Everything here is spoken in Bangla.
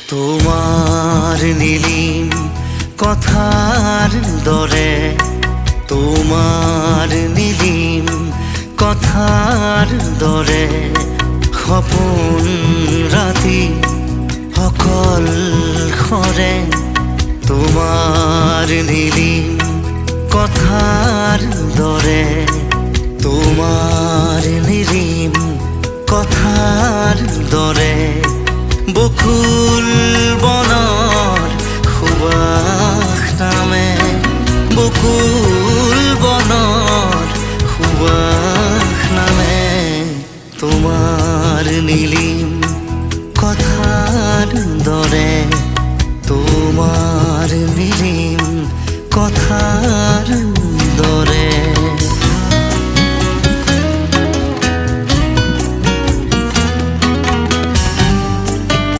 তোমার নীলিম কথার দরে, তোমার নীলিম কথার দরে সপোন ৰাতি অকল খৰে। তোমার নীলিম কথার দরে, তোমার নীলিম কথার দরে বকুল বনৰ সুবাস নামে, বকুল বনৰ সুবাস নামে। তোমার নীলিম কথার দরে, তোমার নীলিম কথার দরে।